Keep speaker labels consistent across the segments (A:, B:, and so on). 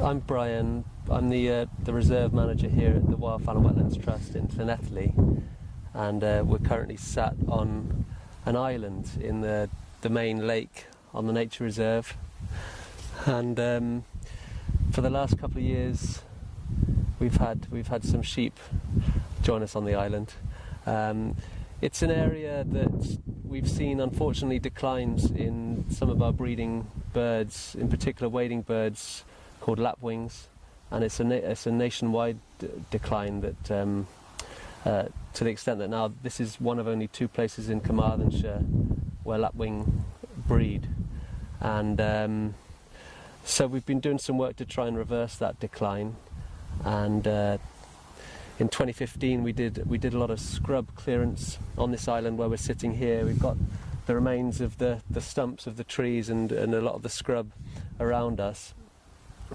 A: I'm Brian. I'm the reserve manager here at the Wildfowl and Wetlands Trust in Llanelli, and we're currently sat on an island in the main lake on the nature reserve. And for the last couple of years, we've had some sheep join us on the island. It's an area that we've seen, unfortunately, declines in some of our breeding birds, in particular wading birds called lapwings, and it's a nationwide decline that, to the extent that now this is one of only 2 places in Carmarthenshire where lapwing breed, and so we've been doing some work to try and reverse that decline. And in 2015 we did a lot of scrub clearance on this island where we're sitting here. We've got the remains of the stumps of the trees and a lot of the scrub around us.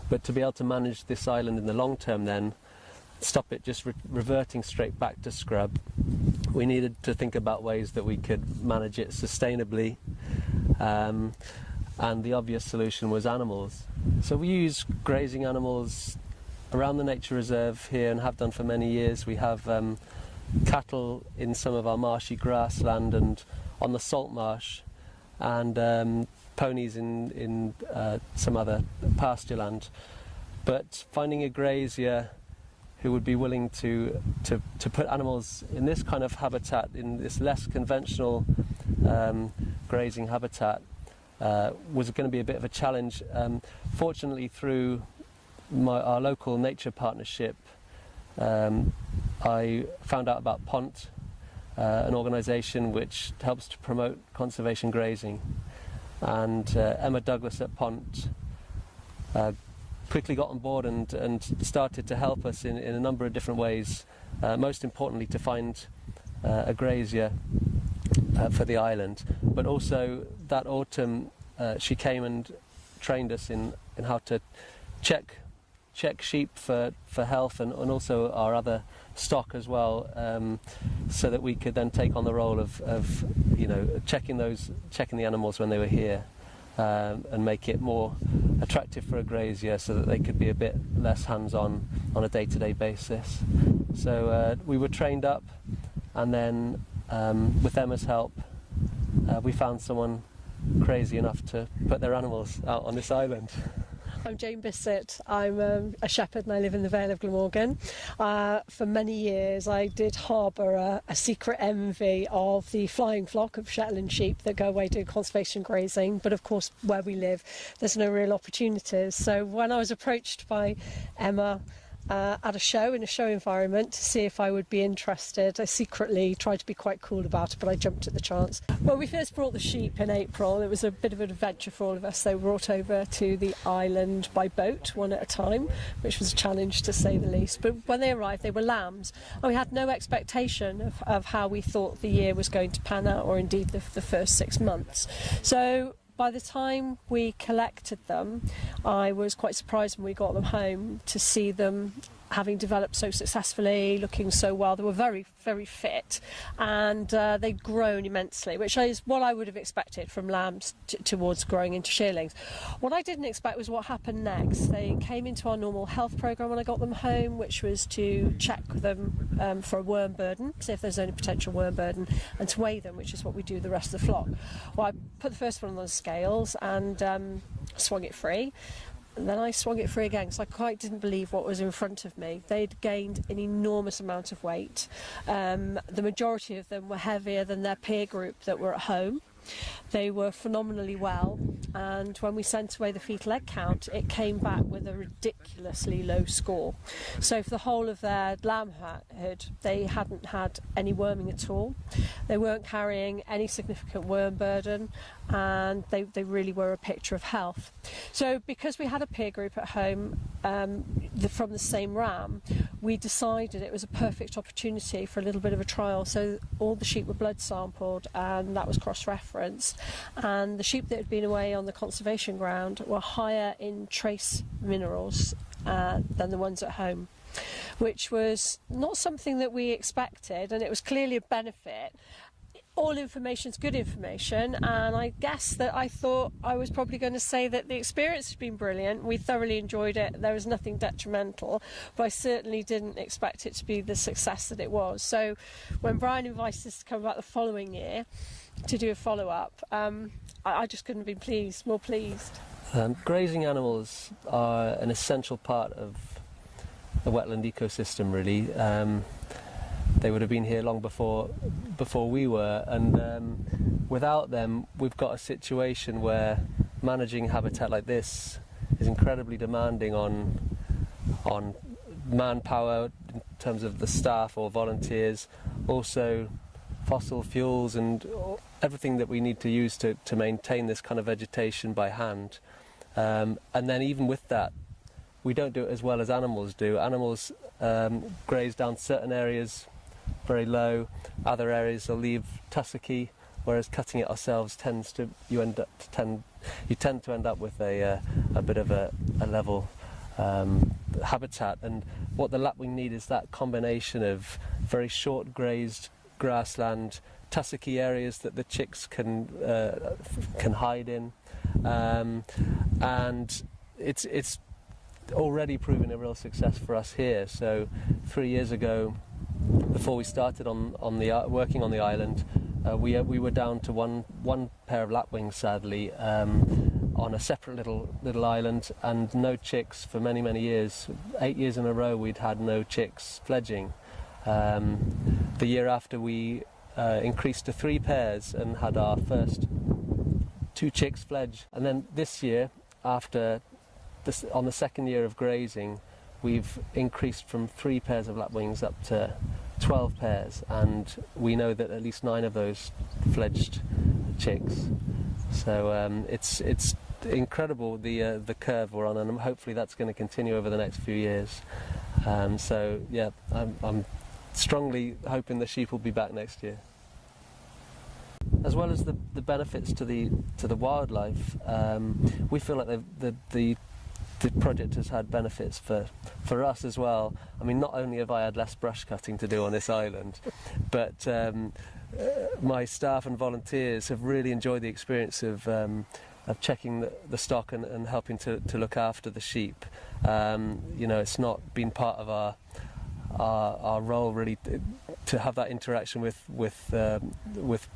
A: But to be able to manage this island in the long term, then stop it just reverting straight back to scrub, we needed to think about ways that we could manage it sustainably, and the obvious solution was animals. So we use grazing animals around the nature reserve here and have done for many years. We have cattle in some of our marshy grassland and on the salt marsh, and ponies in some other pasture land. But finding a grazier who would be willing to put animals in this kind of habitat, in this less conventional grazing habitat, was going to be a bit of a challenge. Fortunately, through our local nature partnership, I found out about PONT, an organisation which helps to promote conservation grazing, and Emma Douglas at PONT quickly got on board and started to help us in a number of different ways, most importantly to find a grazier for the island. But also that autumn she came and trained us in how to check sheep for health and also our other stock as well, so that we could then take on the role of checking the animals when they were here, and make it more attractive for a grazier so that they could be a bit less hands-on on a day-to-day basis. So we were trained up, and then with Emma's help we found someone crazy enough to put their animals out on this island.
B: I'm Jane Bissett. I'm a shepherd and I live in the Vale of Glamorgan. For many years I did harbour a secret envy of the flying flock of Shetland sheep that go away doing conservation grazing, but of course where we live there's no real opportunities. So when I was approached by Emma at a show, in a show environment, to see if I would be interested, I secretly tried to be quite cool about it, but I jumped at the chance. Well, we first brought the sheep in April. It was a bit of an adventure for all of us. They were brought over to the island by boat, one at a time, which was a challenge to say the least. But when they arrived, they were lambs, and we had no expectation of how we thought the year was going to pan out, or indeed the first 6 months. So by the time we collected them, I was quite surprised when we got them home to see them having developed so successfully, looking so well. They were very, very fit, and they'd grown immensely, which is what I would have expected from lambs towards growing into shearlings. What I didn't expect was what happened next. They came into our normal health programme when I got them home, which was to check them for a worm burden, see if there's any potential worm burden, and to weigh them, which is what we do the rest of the flock. Well, I put the first one on the scales and swung it free. And then I swung it free again because I quite didn't believe what was in front of me. They'd gained an enormous amount of weight. The majority of them were heavier than their peer group that were at home. They were phenomenally well, and when we sent away the fetal egg count, it came back with a ridiculously low score. So for the whole of their lambhood, they hadn't had any worming at all. They weren't carrying any significant worm burden, and they really were a picture of health. So because we had a peer group at home from the same ram, we decided it was a perfect opportunity for a little bit of a trial. So all the sheep were blood sampled, and that was cross-referenced, and the sheep that had been away on the conservation ground were higher in trace minerals than the ones at home, which was not something that we expected, and it was clearly a benefit. all information's good information, and I guess that I thought I was probably going to say that the experience has been brilliant. We thoroughly enjoyed it. There was nothing detrimental, but I certainly didn't expect it to be the success that it was. So when Brian invited us to come back the following year to do a follow-up, I just couldn't have been more pleased.
A: Grazing animals are an essential part of the wetland ecosystem, really. They would have been here long before we were, and without them we've got a situation where managing habitat like this is incredibly demanding on manpower in terms of the staff or volunteers, also fossil fuels and everything that we need to use to maintain this kind of vegetation by hand. And then even with that, we don't do it as well as animals do. Animals graze down certain areas very low, other areas will leave tussocky, whereas cutting it ourselves you tend to end up with a bit of a level habitat. And what the lapwing need is that combination of very short grazed grassland, tussocky areas that the chicks can hide in, and it's already proven a real success for us here. So 3 years ago, before we started working on the island, we were down to one pair of lapwings, sadly, on a separate little island, and no chicks for many years. 8 years in a row we'd had no chicks fledging. The year after we increased to 3 pairs and had our first 2 chicks fledge, and then this year, on the second year of grazing, we've increased from 3 pairs of lapwings up to 12 pairs, and we know that at least 9 of those fledged chicks. So it's incredible the curve we're on, and hopefully that's going to continue over the next few years. So yeah, I'm strongly hoping the sheep will be back next year. As well as the benefits to the wildlife, we feel like the project has had benefits for us as well. I mean, not only have I had less brush cutting to do on this island, but my staff and volunteers have really enjoyed the experience of checking the stock and helping to look after the sheep. It's not been part of our role really to have that interaction with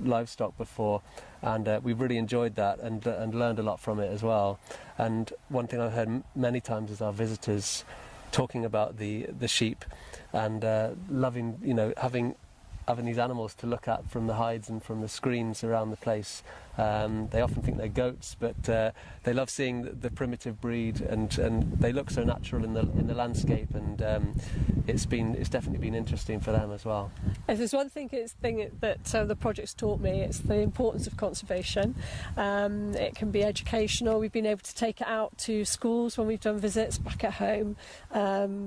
A: livestock before, and we've really enjoyed that and learned a lot from it as well. And one thing I've heard many times is our visitors talking about the sheep and loving having these animals to look at from the hides and from the screens around the place. They often think they're goats, but they love seeing the primitive breed, and they look so natural in the landscape, and it's definitely been interesting for them as well.
B: If there's one thing that the project's taught me, it's the importance of conservation. It can be educational. We've been able to take it out to schools when we've done visits back at home,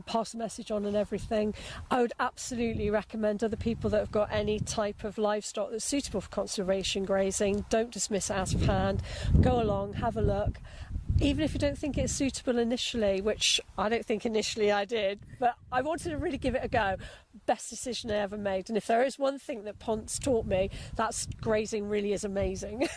B: pass the message on and everything. I would absolutely recommend other people that have got any type of livestock that's suitable for conservation grazing, don't dismiss it out of hand. Go along, have a look. Even if you don't think it's suitable initially, which I don't think initially I did, but I wanted to really give it a go. Best decision I ever made. And if there is one thing that PONT's taught me, that's grazing really is amazing.